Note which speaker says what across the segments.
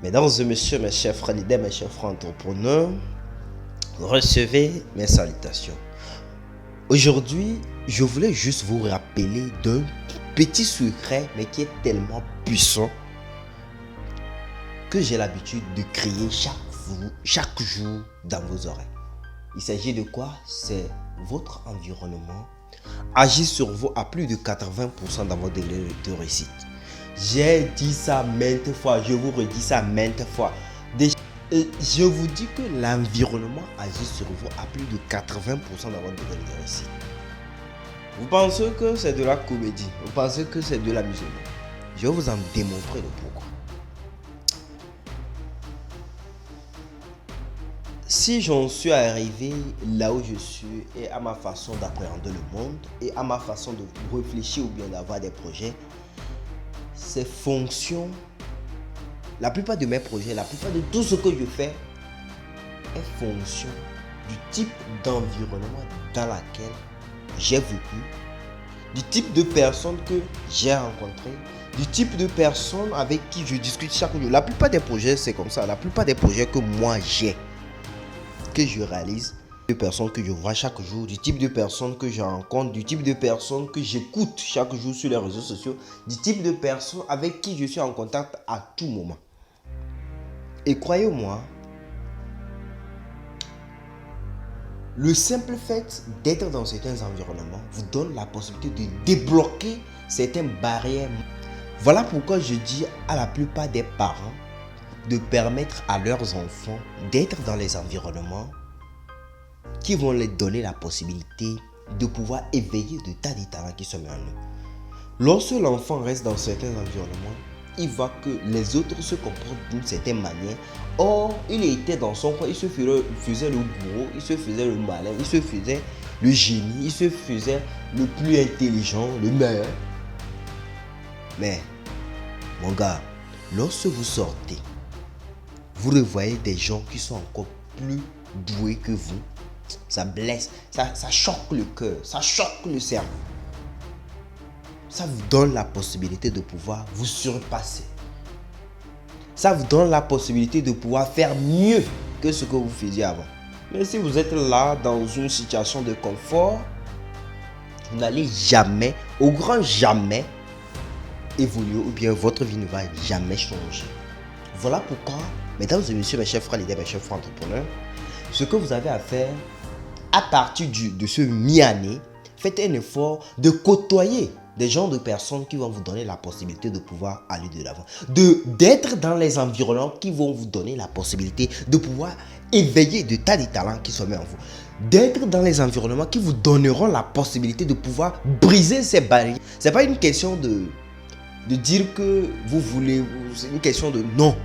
Speaker 1: Mesdames et messieurs, mes chers frères leaders, mes chers frères entrepreneurs, recevez mes salutations. Aujourd'hui, je voulais juste vous rappeler d'un petit secret, mais qui est tellement puissant que j'ai l'habitude de crier chaque jour dans vos oreilles. Il s'agit de quoi? C'est votre environnement agit sur vous à plus de 80% dans votre degré de réussite. J'ai dit ça maintes fois, je vous redis ça maintes fois. Je vous dis que l'environnement agit sur vous à plus de 80% dans votre degré de réussite. Vous pensez que c'est de la comédie, vous pensez que c'est de l'amusement. Je vais vous en démontrer le pourquoi. Si j'en suis arrivé là où je suis et à ma façon d'appréhender le monde et à ma façon de réfléchir ou bien d'avoir des projets, c'est fonction, la plupart de mes projets, la plupart de tout ce que je fais est fonction du type d'environnement dans lequel j'ai vécu, du type de personnes que j'ai rencontrées, du type de personnes avec qui je discute chaque jour. La plupart des projets, c'est comme ça. La plupart des projets que moi j'ai, que je réalise, de personnes que je vois chaque jour, du type de personnes que je rencontre, du type de personnes que j'écoute chaque jour sur les réseaux sociaux, du type de personnes avec qui je suis en contact à tout moment. Et croyez-moi, le simple fait d'être dans certains environnements vous donne la possibilité de débloquer certaines barrières. Voilà pourquoi je dis à la plupart des parents de permettre à leurs enfants d'être dans les environnements qui vont leur donner la possibilité de pouvoir éveiller de tas de talents qui sont en eux. Lorsque l'enfant reste dans certains environnements, il voit que les autres se comportent d'une certaine manière. Or, il était dans son coin, il se faisait le gros, il se faisait le malin, il se faisait le génie, il se faisait le plus intelligent, le meilleur. Mais, mon gars, lorsque vous sortez, vous revoyez des gens qui sont encore plus doués que vous. Ça blesse, ça choque le cœur, ça choque le cerveau. Ça vous donne la possibilité de pouvoir vous surpasser. Ça vous donne la possibilité de pouvoir faire mieux que ce que vous faisiez avant. Mais si vous êtes là dans une situation de confort, vous n'allez jamais, au grand jamais, évoluer ou bien votre vie ne va jamais changer. Voilà pourquoi, mesdames et messieurs, mes chers frères leaders, mes chers frères entrepreneurs, ce que vous avez à faire à partir de ce mi-année, faites un effort de côtoyer des gens, de personnes qui vont vous donner la possibilité de pouvoir aller de l'avant. D'être dans les environnements qui vont vous donner la possibilité de pouvoir éveiller de tas de talents qui sont mis en vous. D'être dans les environnements qui vous donneront la possibilité de pouvoir briser ces barrières. Ce n'est pas une question de dire que vous voulez, c'est une question de non.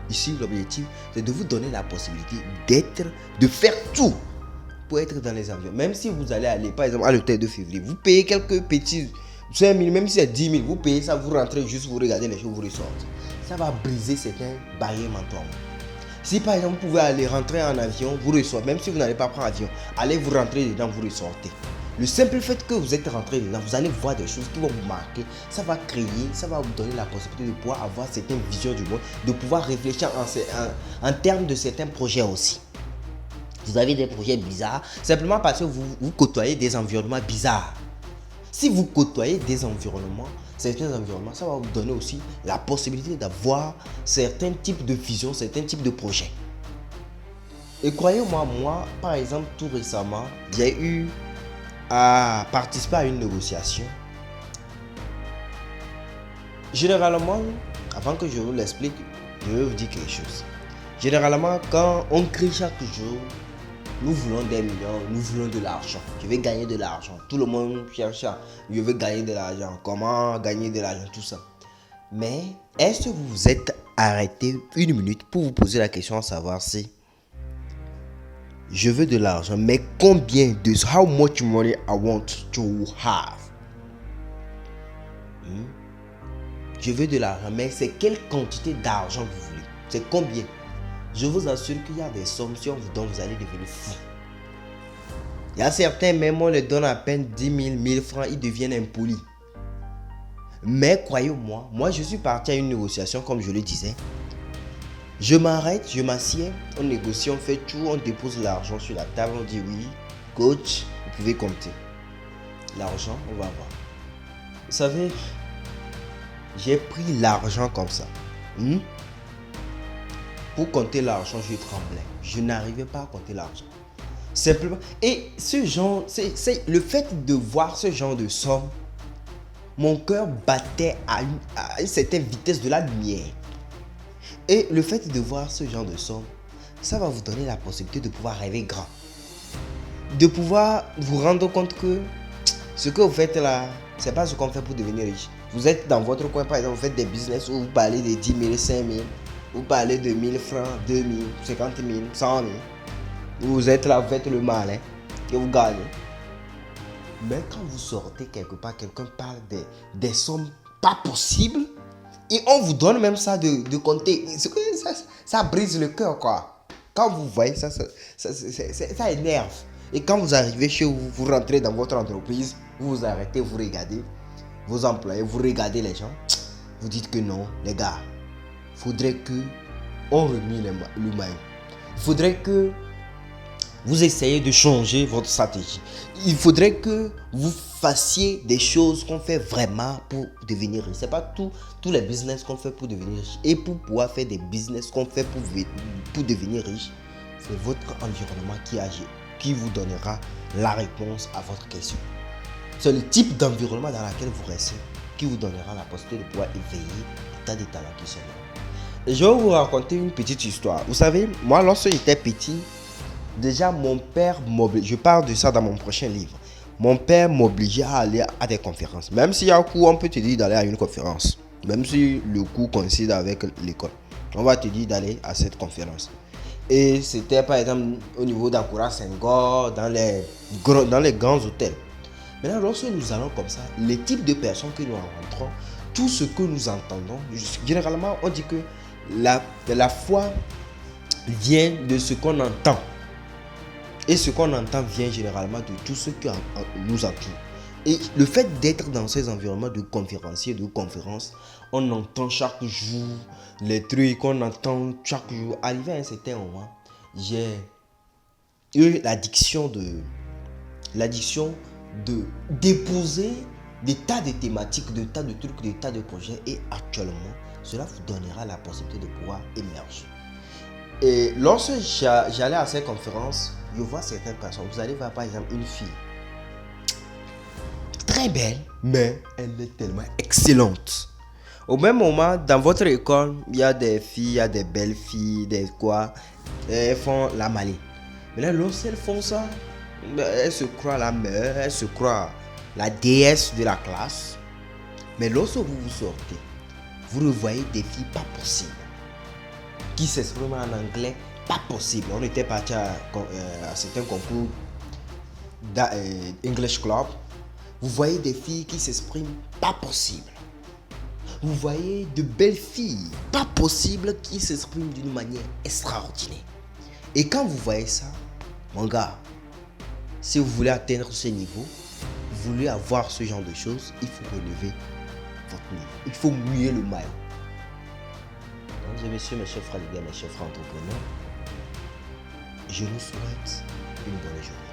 Speaker 1: Ici, l'objectif, c'est de vous donner la possibilité de faire tout pour être dans les environnements. Même si vous allez aller, par exemple, à l'hôtel de février, vous payez quelques petits 5 000, même si c'est 10 000, vous payez ça, vous rentrez juste, vous regardez les choses, vous ressortez. Ça va briser certaines barrières mentales. Si par exemple, vous pouvez aller rentrer en avion, vous ressortez, même si vous n'allez pas prendre l'avion, allez vous rentrer dedans, vous ressortez. Le simple fait que vous êtes rentré dedans, vous allez voir des choses qui vont vous marquer. Ça va créer, ça va vous donner la possibilité de pouvoir avoir certaines visions du monde, de pouvoir réfléchir en termes de certains projets aussi. Vous avez des projets bizarres, simplement parce que vous côtoyez des environnements bizarres. Si vous côtoyez des environnements, certains environnements, ça va vous donner aussi la possibilité d'avoir certains types de visions, certains types de projets. Et croyez-moi, moi, par exemple, tout récemment, j'ai eu à participer à une négociation. Généralement, avant que je vous l'explique, je vais vous dire quelque chose. Généralement, quand on crie chaque jour, nous voulons des millions, nous voulons de l'argent. Je vais gagner de l'argent. Tout le monde cherche à, je veux gagner de l'argent. Comment gagner de l'argent, tout ça. Mais est-ce que vous vous êtes arrêté une minute pour vous poser la question à savoir si je veux de l'argent, mais combien de how much money I want to have? Je veux de l'argent, mais c'est quelle quantité d'argent vous voulez? C'est combien? Je vous assure qu'il y a des sommes, si on vous donne, vous allez devenir fou. Il y a certains, même on les donne à peine 10 000, 1000 francs, ils deviennent impolis. Mais croyez-moi, moi je suis parti à une négociation, comme je le disais. Je m'arrête, je m'assieds, on négocie, on fait tout, on dépose l'argent sur la table, on dit oui, coach, vous pouvez compter. L'argent, on va voir. Vous savez, j'ai pris l'argent comme ça. Pour compter l'argent, je tremblais. Je n'arrivais pas à compter l'argent. Simplement. Et ce genre, c'est le fait de voir ce genre de somme, mon cœur battait à une certaine vitesse de la lumière. Et le fait de voir ce genre de somme, ça va vous donner la possibilité de pouvoir rêver grand. De pouvoir vous rendre compte que ce que vous faites là, c'est pas ce qu'on fait pour devenir riche. Vous êtes dans votre coin, par exemple, vous faites des business où vous parlez de 10 000, 5 000, vous parlez de 1000 francs, 2000, 50 000, 100 000. Vous êtes là, vous faites le malin et vous gagnez. Mais quand vous sortez quelque part, quelqu'un parle des sommes pas possibles et on vous donne même ça de compter. Ça brise le cœur, quoi. Quand vous voyez ça, ça énerve. Et quand vous arrivez chez vous, vous rentrez dans votre entreprise, vous vous arrêtez, vous regardez vos employés, vous regardez les gens, vous dites que non, les gars, il faudrait que on remue le maillot. Il faudrait que vous essayez de changer votre stratégie. Il faudrait que vous fassiez des choses qu'on fait vraiment pour devenir riche. Ce n'est pas tous les business qu'on fait pour devenir riche. Et pour pouvoir faire des business qu'on fait pour devenir riche, c'est votre environnement qui agit, qui vous donnera la réponse à votre question. C'est le type d'environnement dans lequel vous restez qui vous donnera la possibilité de pouvoir éveiller les tas de talents qui sont là. Et je vais vous raconter une petite histoire. Vous savez, moi, lorsque j'étais petit, déjà mon père m'obligeait, je parle de ça dans mon prochain livre, mon père m'obligeait à aller à des conférences. Même s'il y a un cours, on peut te dire d'aller à une conférence. Même si le cours coïncide avec l'école, on va te dire d'aller à cette conférence. Et c'était par exemple au niveau d'Ankura Senghor, dans les grands hôtels. Maintenant, lorsque nous allons comme ça, les types de personnes que nous rencontrons, tout ce que nous entendons, généralement on dit que la foi vient de ce qu'on entend. Et ce qu'on entend vient généralement de tout ce qui nous entoure. Et le fait d'être dans ces environnements de conférenciers, de conférences, on entend chaque jour les trucs, on entend chaque jour. Arrivé à un certain moment, j'ai eu l'addiction de déposer des tas de thématiques, des tas de trucs, des tas de projets. Et actuellement, cela vous donnera la possibilité de pouvoir émerger. Et lorsque j'allais à ces conférences, je vois certaines personnes. Vous allez voir par exemple une fille très belle, mais elle est tellement excellente. Au même moment, dans votre école, il y a des filles, il y a des belles filles, des quoi, elles font la maline. Mais là, lorsqu'elles font ça, elles se croient la meilleure, elles se croient la déesse de la classe. Mais lorsque vous sortez, vous revoyez des filles pas possibles, qui s'expriment en anglais pas possible. On était parti à certains concours d'English Club. Vous voyez des filles qui s'expriment pas possible. Vous voyez de belles filles pas possibles qui s'expriment d'une manière extraordinaire. Et quand vous voyez ça, mon gars, si vous voulez atteindre ce niveau, vous voulez avoir ce genre de choses, il faut relever votre niveau. Il faut mouiller le maillot. Mesdames et messieurs, mes chers frères leaders, mes chers frères entrepreneurs, je vous souhaite une bonne journée.